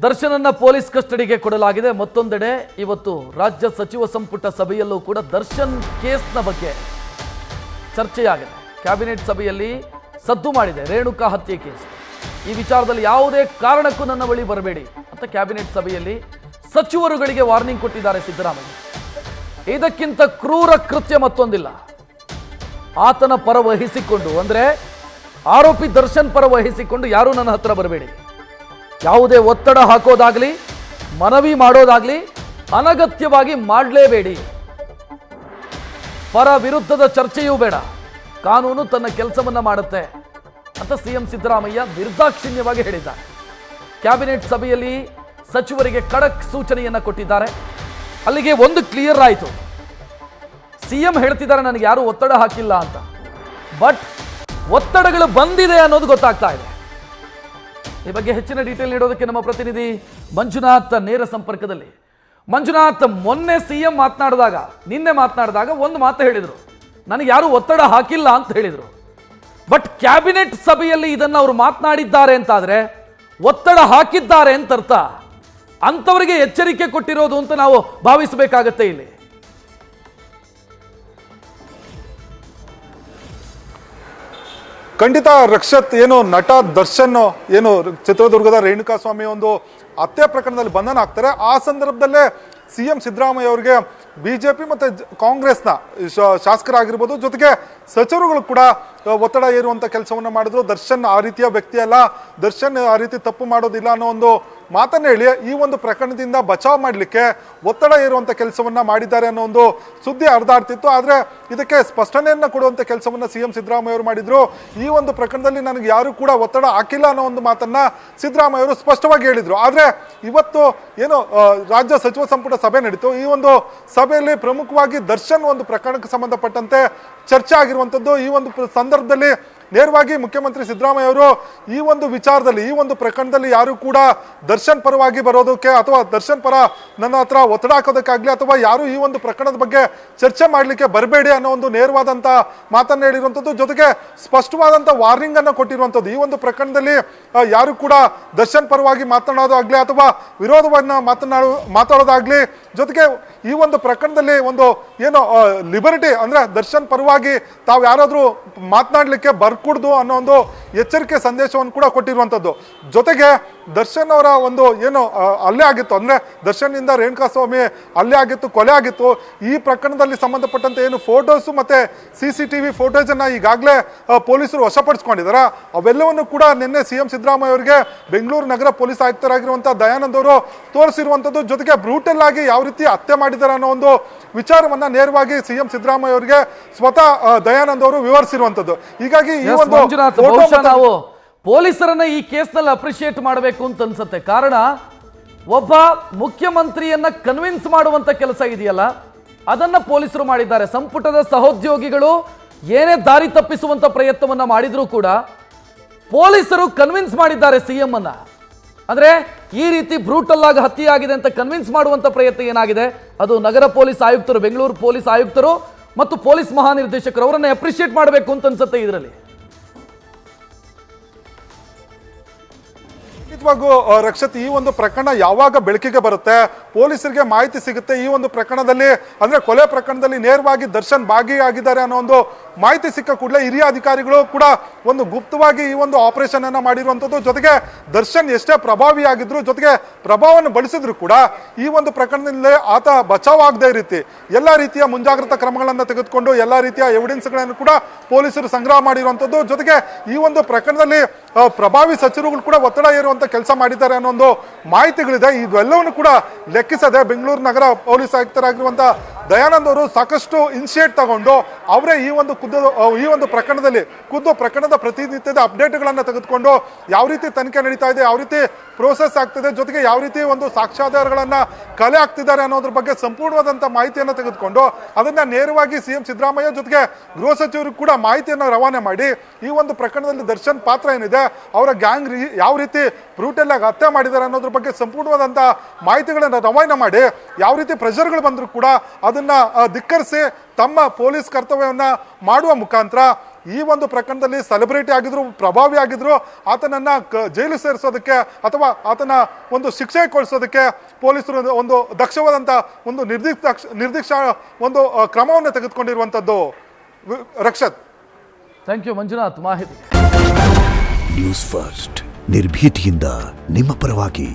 ದರ್ಶನನ್ನ police ಕಸ್ಟಡಿಗೆ ಕೊಡಲಾಗಿದೆ. ಮತ್ತೊಂದೆಡೆ ಇವತ್ತು ರಾಜ್ಯ ಸಚಿವ ಸಂಪುಟ ಸಭೆಯಲ್ಲೂ ಕೂಡ ದರ್ಶನ್ ಕೇಸ್ನ ಬಗ್ಗೆ ಚರ್ಚೆಯಾಗಿದೆ. ಕ್ಯಾಬಿನೆಟ್ ಸಭೆಯಲ್ಲಿ ಸದ್ದು ಮಾಡಿದೆ ರೇಣುಕಾ ಹತ್ಯೆ ಕೇಸ್. ಈ ವಿಚಾರದಲ್ಲಿ ಯಾವುದೇ ಕಾರಣಕ್ಕೂ ನನ್ನ ಬಳಿ ಬರಬೇಡಿ ಅಂತ ಕ್ಯಾಬಿನೆಟ್ ಸಭೆಯಲ್ಲಿ ಸಚಿವರುಗಳಿಗೆ ವಾರ್ನಿಂಗ್ ಕೊಟ್ಟಿದ್ದಾರೆ ಸಿದ್ದರಾಮಯ್ಯ. ಇದಕ್ಕಿಂತ ಕ್ರೂರ ಕೃತ್ಯ ಮತ್ತೊಂದಿಲ್ಲ. ಆತನ ಪರ ವಹಿಸಿಕೊಂಡು, ಅಂದ್ರೆ ಆರೋಪಿ ದರ್ಶನ್ ಪರ ವಹಿಸಿಕೊಂಡು ಯಾರೂ ನನ್ನ ಹತ್ರ ಬರಬೇಡಿ, ಯಾವುದೇ ಒತ್ತಡ ಹಾಕೋದಾಗ್ಲಿ ಮನವಿ ಮಾಡೋದಾಗ್ಲಿ ಅನಗತ್ಯವಾಗಿ ಮಾಡಲೇಬೇಡಿ, ಪರ ವಿರುದ್ಧದ ಚರ್ಚೆಯೂ ಬೇಡ, ಕಾನೂನು ತನ್ನ ಕೆಲಸವನ್ನ ಮಾಡುತ್ತೆ ಅಂತ ಸಿಎಂ ಸಿದ್ದರಾಮಯ್ಯ ನಿರ್ದಾಕ್ಷಿಣ್ಯವಾಗಿ ಹೇಳಿದ್ದಾರೆ. ಕ್ಯಾಬಿನೆಟ್ ಸಭೆಯಲ್ಲಿ ಸಚಿವರಿಗೆ ಖಡಕ್ ಸೂಚನೆಯನ್ನ ಕೊಟ್ಟಿದ್ದಾರೆ. ಅಲ್ಲಿಗೆ ಒಂದು ಕ್ಲಿಯರ್ ಆಯಿತು, ಸಿಎಂ ಹೇಳ್ತಿದ್ದಾರೆ ನನಗೆ ಯಾರು ಒತ್ತಡ ಹಾಕಿಲ್ಲ ಅಂತ, ಬಟ್ ಒತ್ತಡಗಳು ಬಂದಿದೆ ಅನ್ನೋದು ಗೊತ್ತಾಗ್ತಾ ಇದೆ. ಈ ಬಗ್ಗೆ ಹೆಚ್ಚಿನ ಡೀಟೇಲ್ ನೀಡೋದಕ್ಕೆ ನಮ್ಮ ಪ್ರತಿನಿಧಿ ಮಂಜುನಾಥ್ ನೇರ ಸಂಪರ್ಕದಲ್ಲಿ. ಮಂಜುನಾಥ್, ಮೊನ್ನೆ ಸಿಎಂ ನಿನ್ನೆ ಮಾತನಾಡಿದಾಗ ಒಂದು ಮಾತು ಹೇಳಿದ್ರು, ನನಗೆ ಯಾರು ಒತ್ತಡ ಹಾಕಿಲ್ಲ ಅಂತ ಹೇಳಿದ್ರು. ಬಟ್ ಕ್ಯಾಬಿನೆಟ್ ಸಭೆಯಲ್ಲಿ ಇದನ್ನು ಅವರು ಮಾತನಾಡಿದ್ದಾರೆ ಅಂತಾದ್ರೆ ಒತ್ತಡ ಹಾಕಿದ್ದಾರೆ ಅಂತ ಅರ್ಥ. ಅಂಥವರಿಗೆ ಎಚ್ಚರಿಕೆ ಕೊಟ್ಟಿರೋದು ಅಂತ ನಾವು ಭಾವಿಸಬೇಕಾಗತ್ತೆ ಇಲ್ಲಿ. ಖಂಡಿತ ರಕ್ಷತ್, ಏನು ನಟ ದರ್ಶನ್ ಏನು ಚಿತ್ರದುರ್ಗದ ರೇಣುಕಾ ಸ್ವಾಮಿ ಒಂದು ಹತ್ಯೆ ಪ್ರಕರಣದಲ್ಲಿ ಬಂಧನ ಆಗ್ತಾರೆ. ಆ ಸಂದರ್ಭದಲ್ಲೇ ಸಿಎಂ ಸಿದ್ದರಾಮಯ್ಯ ಅವರಿಗೆ ಬಿಜೆಪಿ ಮತ್ತೆ ಕಾಂಗ್ರೆಸ್ನ ಶಾಸಕರಾಗಿರ್ಬೋದು, ಜೊತೆಗೆ ಸಚಿವರುಗಳು ಕೂಡ ಒತ್ತಡ ಏರುವಂತ ಕೆಲಸವನ್ನ ಮಾಡಿದ್ರು. ದರ್ಶನ್ ಆ ರೀತಿಯ ವ್ಯಕ್ತಿ ಅಲ್ಲ, ದರ್ಶನ್ ಆ ರೀತಿ ತಪ್ಪು ಮಾಡೋದಿಲ್ಲ ಅನ್ನೋ ಒಂದು ಮಾತನ್ನ ಹೇಳಿ ಈ ಒಂದು ಪ್ರಕರಣದಿಂದ ಬಚಾವ್ ಮಾಡಲಿಕ್ಕೆ ಒತ್ತಡ ಏರುವಂತ ಕೆಲಸವನ್ನ ಮಾಡಿದ್ದಾರೆ ಅನ್ನೋ ಒಂದು ಸುದ್ದಿ ಹರಿದಾಡ್ತಿತ್ತು. ಆದ್ರೆ ಇದಕ್ಕೆ ಸ್ಪಷ್ಟನೆಯನ್ನ ಕೊಡುವಂತ ಕೆಲಸವನ್ನ ಸಿಎಂ ಸಿದ್ದರಾಮಯ್ಯ ಅವರು ಮಾಡಿದ್ರು. ಈ ಒಂದು ಪ್ರಕರಣದಲ್ಲಿ ನನಗೆ ಯಾರು ಕೂಡ ಒತ್ತಡ ಹಾಕಿಲ್ಲ ಅನ್ನೋ ಒಂದು ಮಾತನ್ನ ಸಿದ್ದರಾಮಯ್ಯ ಅವರು ಸ್ಪಷ್ಟವಾಗಿ ಹೇಳಿದ್ರು. ಆದ್ರೆ ಇವತ್ತು ಏನು ರಾಜ್ಯ ಸಚಿವ ಸಂಪುಟ ಸಭೆ ನಡೀತು. ಈ ಒಂದು ಸಭೆಯಲ್ಲಿ ಪ್ರಮುಖವಾಗಿ ದರ್ಶನ್ ಒಂದು ಪ್ರಕರಣಕ್ಕೆ ಸಂಬಂಧಪಟ್ಟಂತೆ ಚರ್ಚೆ ಆಗಿರುವಂತದ್ದು. ಈ ಒಂದು ಸಂದರ್ಭದಲ್ಲಿ ನೇರವಾಗಿ ಮುಖ್ಯಮಂತ್ರಿ ಸಿದ್ದರಾಮಯ್ಯ ಅವರು ಈ ಒಂದು ವಿಚಾರದಲ್ಲಿ, ಈ ಒಂದು ಪ್ರಕರಣದಲ್ಲಿ ಯಾರು ಕೂಡ ದರ್ಶನ್ ಪರವಾಗಿ ಬರೋದಕ್ಕೆ ಅಥವಾ ದರ್ಶನ್ ಪರ ನನ್ನ ಹತ್ರ ಒತ್ತಡ ಹಾಕೋದಕ್ಕಾಗ್ಲಿ ಅಥವಾ ಯಾರು ಈ ಒಂದು ಪ್ರಕರಣದ ಬಗ್ಗೆ ಚರ್ಚೆ ಮಾಡಲಿಕ್ಕೆ ಬರಬೇಡಿ ಅನ್ನೋ ಒಂದು ನೇರವಾದಂತ ಮಾತನ್ನ ಹೇಳಿರುವಂತದ್ದು, ಜೊತೆಗೆ ಸ್ಪಷ್ಟವಾದಂತ ವಾರ್ನಿಂಗ್ ಅನ್ನು ಕೊಟ್ಟಿರುವಂತದ್ದು. ಈ ಒಂದು ಪ್ರಕರಣದಲ್ಲಿ ಯಾರು ಕೂಡ ದರ್ಶನ್ ಪರವಾಗಿ ಮಾತನಾಡೋದಾಗ್ಲಿ ಅಥವಾ ವಿರೋಧವನ್ನ ಮಾತಾಡೋದಾಗ್ಲಿ, ಜೊತೆಗೆ ಈ ಒಂದು ಪ್ರಕರಣದಲ್ಲಿ ಒಂದು ಏನು ಲಿಬರ್ಟಿ ಅಂದ್ರೆ ದರ್ಶನ್ ಪರವಾಗಿ ತಾವು ಯಾರಾದ್ರೂ ಮಾತನಾಡ್ಲಿಕ್ಕೆ ಬರ್ಕೂಡ್ದು ಅನ್ನೋ ಒಂದು ಎಚ್ಚರಿಕೆ ಸಂದೇಶವನ್ನು ಕೂಡ ಕೊಟ್ಟಿರುವಂತದ್ದು. ಜೊತೆಗೆ ದರ್ಶನ್ ಅವರ ಒಂದು ಏನು ಹಲ್ಲೆ ಆಗಿತ್ತು, ಅಂದ್ರೆ ದರ್ಶನ್ ಇಂದ ರೇಣುಕಾ ಸ್ವಾಮಿ ಹಲ್ಲೆ ಆಗಿತ್ತು, ಕೊಲೆ ಆಗಿತ್ತು. ಈ ಪ್ರಕರಣದಲ್ಲಿ ಸಂಬಂಧಪಟ್ಟಂತೆ ಏನು ಫೋಟೋಸ್ ಮತ್ತೆ CCTV ಫೋಟೋಸ್ ಅನ್ನ ಈಗಾಗಲೇ ಪೊಲೀಸರು ವಶಪಡಿಸಿಕೊಂಡಿದ್ದಾರೆ. ಅವೆಲ್ಲವನ್ನು ಕೂಡ ನಿನ್ನೆ ಸಿಎಂ ಸಿದ್ದರಾಮಯ್ಯ ಅವರಿಗೆ ಬೆಂಗಳೂರು ನಗರ ಪೊಲೀಸ್ ಆಯುಕ್ತರಾಗಿರುವಂತಹ ದಯಾನಂದ್ ಅವರು ತೋರಿಸಿರುವಂತದ್ದು. ಜೊತೆಗೆ ಬ್ರೂಟಲ್ ಆಗಿ ಯಾವ ರೀತಿ ಹತ್ಯೆ ಮಾಡಿದ್ದಾರೆ ಅನ್ನೋ ಒಂದು ವಿಚಾರವನ್ನ ನೇರವಾಗಿ ಸಿಎಂ ಸಿದ್ದರಾಮಯ್ಯ ಅವರಿಗೆ ಸ್ವತಃ ದಯಾನಂದ್ ಅವರು ವಿವರಿಸಿರುವಂತದ್ದು. ಹೀಗಾಗಿ ಈ ಒಂದು ನಾವು ಪೊಲೀಸರನ್ನ ಈ ಕೇಸ್ನಲ್ಲಿ ಅಪ್ರಿಶಿಯೇಟ್ ಮಾಡಬೇಕು ಅಂತ ಅನ್ಸುತ್ತೆ. ಕಾರಣ, ಒಬ್ಬ ಮುಖ್ಯಮಂತ್ರಿಯನ್ನ ಕನ್ವಿನ್ಸ್ ಮಾಡುವಂತ ಕೆಲಸ ಇದೆಯಲ್ಲ, ಅದನ್ನ ಪೊಲೀಸರು ಮಾಡಿದ್ದಾರೆ. ಸಂಪುಟದ ಸಹೋದ್ಯೋಗಿಗಳು ಏನೇ ದಾರಿ ತಪ್ಪಿಸುವಂತ ಪ್ರಯತ್ನವನ್ನ ಮಾಡಿದ್ರು ಕೂಡ ಪೊಲೀಸರು ಕನ್ವಿನ್ಸ್ ಮಾಡಿದ್ದಾರೆ ಸಿಎಂ ಅನ್ನ. ಅಂದ್ರೆ ಈ ರೀತಿ ಬ್ರೂಟಲ್ ಆಗಿ ಹತ್ಯೆ ಆಗಿದೆ ಅಂತ ಕನ್ವಿನ್ಸ್ ಮಾಡುವಂತ ಪ್ರಯತ್ನ ಏನಾಗಿದೆ, ಅದು ನಗರ ಪೊಲೀಸ್ ಆಯುಕ್ತರು, ಬೆಂಗಳೂರು ಪೊಲೀಸ್ ಆಯುಕ್ತರು ಮತ್ತು ಪೊಲೀಸ್ ಮಹಾನಿರ್ದೇಶಕರು ಅವರನ್ನ ಅಪ್ರಿಶಿಯೇಟ್ ಮಾಡಬೇಕು ಅಂತ ಅನ್ಸುತ್ತೆ ಇದರಲ್ಲಿ. ರಕ್ಷತ್, ಈ ಒಂದು ಪ್ರಕರಣ ಯಾವಾಗ ಬೆಳಕಿಗೆ ಬರುತ್ತೆ, ಪೊಲೀಸರಿಗೆ ಮಾಹಿತಿ ಸಿಗುತ್ತೆ ಈ ಒಂದು ಪ್ರಕರಣದಲ್ಲಿ, ಅಂದ್ರೆ ಕೊಲೆ ಪ್ರಕರಣದಲ್ಲಿ ನೇರವಾಗಿ ದರ್ಶನ್ ಭಾಗಿಯಾಗಿದ್ದಾರೆ ಅನ್ನೋ ಒಂದು ಮಾಹಿತಿ ಸಿಕ್ಕ ಕೂಡಲೇ ಹಿರಿಯ ಅಧಿಕಾರಿಗಳು ಕೂಡ ಒಂದು ಗುಪ್ತವಾಗಿ ಈ ಒಂದು ಆಪರೇಷನ್ ಅನ್ನ ಮಾಡಿರುವಂತದ್ದು. ಜೊತೆಗೆ ದರ್ಶನ್ ಎಷ್ಟೇ ಪ್ರಭಾವಿಯಾಗಿದ್ರು, ಜೊತೆಗೆ ಪ್ರಭಾವವನ್ನು ಬಳಸಿದ್ರು ಕೂಡ ಈ ಒಂದು ಪ್ರಕರಣದಲ್ಲಿ ಆತ ಬಚಾವ್ ಆಗದೆ ರೀತಿ ಎಲ್ಲಾ ರೀತಿಯ ಮುಂಜಾಗ್ರತಾ ಕ್ರಮಗಳನ್ನ ತೆಗೆದುಕೊಂಡು ಎಲ್ಲಾ ರೀತಿಯ ಎವಿಡೆನ್ಸ್ ಗಳನ್ನು ಕೂಡ ಪೊಲೀಸರು ಸಂಗ್ರಹ ಮಾಡಿರುವಂತದ್ದು. ಜೊತೆಗೆ ಈ ಒಂದು ಪ್ರಕರಣದಲ್ಲಿ ಪ್ರಭಾವಿ ಸಚಿವರುಗಳು ಕೂಡ ಒತ್ತಡ ಏರುವಂತ ಕೆಲಸ ಮಾಡಿದ್ದಾರೆ ಅನ್ನೋ ಒಂದು ಮಾಹಿತಿಗಳಿದೆ. ಇವೆಲ್ಲವನ್ನು ಕೂಡ ಲೆಕ್ಕಿಸದೆ ಬೆಂಗಳೂರು ನಗರ ಪೊಲೀಸ್ ಆಯುಕ್ತರಾಗಿರುವಂತಹ ದಯಾನಂದ್ ಅವರು ಸಾಕಷ್ಟು ಇನಿಷಿಯೇಟ್ ತಗೊಂಡು ಅವರೇ ಈ ಒಂದು ಪ್ರಕರಣದಲ್ಲಿ ಪ್ರಕರಣದ ಪ್ರತಿನಿತ್ಯದ ಅಪ್ಡೇಟ್ಗಳನ್ನು ತೆಗೆದುಕೊಂಡು ಯಾವ ರೀತಿ ತನಿಖೆ ನಡೀತಾ ಇದೆ, ಯಾವ ರೀತಿ ಪ್ರೋಸೆಸ್ ಆಗ್ತಿದೆ, ಜೊತೆಗೆ ಯಾವ ರೀತಿ ಒಂದು ಸಾಕ್ಷ್ಯಾಧಾರಗಳನ್ನ ಕಲೆ ಆಗ್ತಿದ್ದಾರೆ ಅನ್ನೋದ್ರ ಬಗ್ಗೆ ಸಂಪೂರ್ಣವಾದಂತ ಮಾಹಿತಿಯನ್ನು ತೆಗೆದುಕೊಂಡು ಅದನ್ನ ನೇರವಾಗಿ ಸಿಎಂ ಸಿದ್ದರಾಮಯ್ಯ ಜೊತೆಗೆ ಗೃಹ ಸಚಿವರು ಕೂಡ ಮಾಹಿತಿಯನ್ನು ರವಾನೆ ಮಾಡಿ ಈ ಒಂದು ಪ್ರಕರಣದಲ್ಲಿ ದರ್ಶನ್ ಪಾತ್ರ ಏನಿದೆ, ಅವರ ಗ್ಯಾಂಗ್ ಯಾವ ರೀತಿ ಬ್ರೂಟಲ್ ಆಗಿ ಹತ್ಯೆ ಮಾಡಿದ್ದಾರೆ ಅನ್ನೋದ್ರ ಬಗ್ಗೆ ಸಂಪೂರ್ಣವಾದಂತ ಮಾಹಿತಿಗಳನ್ನು ರವಾನೆ ಮಾಡಿ ಯಾವ ರೀತಿ ಪ್ರೆಷರ್ಗಳು ಬಂದರೂ ಕೂಡ ಅದನ್ನ ಧಿಕ್ಕರಿಸಿ ತಮ್ಮ ಪೊಲೀಸ್ ಕರ್ತವ್ಯವನ್ನ ಮಾಡುವ ಮುಖಾಂತರ ಈ ಒಂದು ಪ್ರಕರಣದಲ್ಲಿ ಸೆಲೆಬ್ರಿಟಿ ಆಗಿದ್ರು, ಪ್ರಭಾವಿ ಆಗಿದ್ರು, ಆತನನ್ನ ಜೈಲು ಸೇರಿಸೋದಕ್ಕೆ ಅಥವಾ ಆತನ ಒಂದು ಶಿಕ್ಷೆಗೊಳಿಸೋದಕ್ಕೆ ಪೊಲೀಸರು ಒಂದು ದಕ್ಷವಾದಂಥ ಒಂದು ನಿರ್ದಿಷ್ಟ ಒಂದು ಕ್ರಮವನ್ನು ತೆಗೆದುಕೊಂಡಿರುವಂಥದ್ದು. ರಕ್ಷತ್. ಥ್ಯಾಂಕ್ ಯು ಮಂಜುನಾಥ್ ಮಾಹಿತಿ. ನ್ಯೂಸ್ ಫಸ್ಟ್ ನಿರ್ಭೀತಿಯಿಂದ ನಿಮ್ಮ ಪರವಾಗಿ.